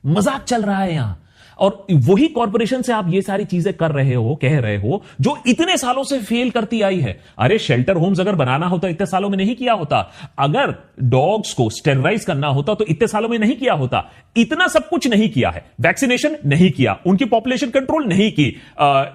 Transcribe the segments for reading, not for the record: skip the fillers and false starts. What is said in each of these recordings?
मजाक चल रहा है यहां। और वही कॉरपोरेशन से आप ये सारी चीजें कर रहे हो, कह रहे हो, जो इतने सालों से फेल करती आई है। अरे शेल्टर होम्स अगर बनाना होता इतने सालों में नहीं किया होता। अगर डॉग्स को स्टेरलाइज करना होता तो इतने सालों में नहीं किया होता। इतना सब कुछ नहीं किया है। वैक्सीनेशन नहीं किया, उनकी पॉपुलेशन कंट्रोल नहीं की,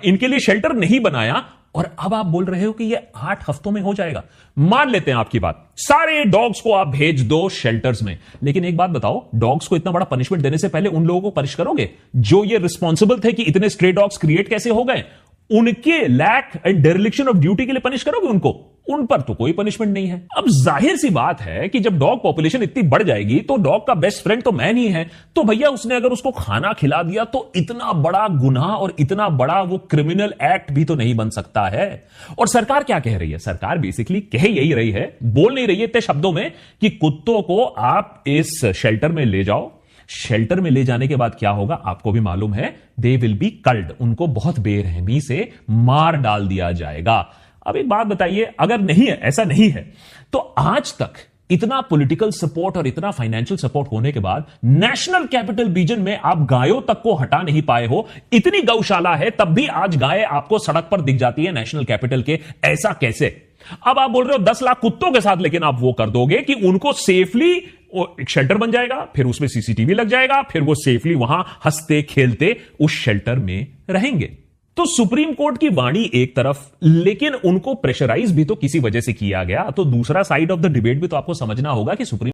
इनके लिए शेल्टर नहीं बनाया, और अब आप बोल रहे हो कि ये 8 हफ्तों में हो जाएगा। मान लेते हैं आपकी बात, सारे डॉग्स को आप भेज दो शेल्टर्स में। लेकिन एक बात बताओ, डॉग्स को इतना बड़ा पनिशमेंट देने से पहले उन लोगों को पनिश करोगे जो ये रिस्पॉन्सिबल थे कि इतने स्ट्रे डॉग्स क्रिएट कैसे हो गए? उनके लैक एंड डेरिलिक्शन ऑफ ड्यूटी के लिए पनिश करोगे उनको? उन पर तो कोई पनिशमेंट नहीं है। अब जाहिर सी बात है कि जब डॉग पॉपुलेशन इतनी बढ़ जाएगी तो डॉग का बेस्ट फ्रेंड तो मैन ही है। तो भैया उसने अगर उसको खाना खिला दिया तो इतना बड़ा गुनाह और इतना बड़ा वो क्रिमिनल एक्ट भी तो नहीं बन सकता है। और सरकार क्या कह रही है? सरकार बेसिकली कह यही रही है, बोल नहीं रही है इतने शब्दों में, कि कुत्तों को आप इस शेल्टर में ले जाओ। शेल्टर में ले जाने के बाद क्या होगा आपको भी मालूम है, दे विल बी कल्ड, उनको बहुत बेरहमी से मार डाल दिया जाएगा। अब एक बात बताइए, अगर नहीं है, ऐसा नहीं है, तो आज तक इतना पॉलिटिकल सपोर्ट और इतना फाइनेंशियल सपोर्ट होने के बाद नेशनल कैपिटल रीजन में आप गायों तक को हटा नहीं पाए हो। इतनी गौशाला है तब भी आज गाय आपको सड़क पर दिख जाती है नेशनल कैपिटल के। ऐसा कैसे? अब आप बोल रहे हो 10 लाख कुत्तों के साथ, लेकिन आप वो कर दोगे कि उनको सेफली एक शेल्टर बन जाएगा, फिर उसमें सीसीटीवी लग जाएगा, फिर वो सेफली वहां हंसते खेलते उस शेल्टर में रहेंगे। तो सुप्रीम कोर्ट की वाणी एक तरफ, लेकिन उनको प्रेशराइज भी तो किसी वजह से किया गया। तो दूसरा साइड ऑफ द डिबेट भी तो आपको समझना होगा कि सुप्रीम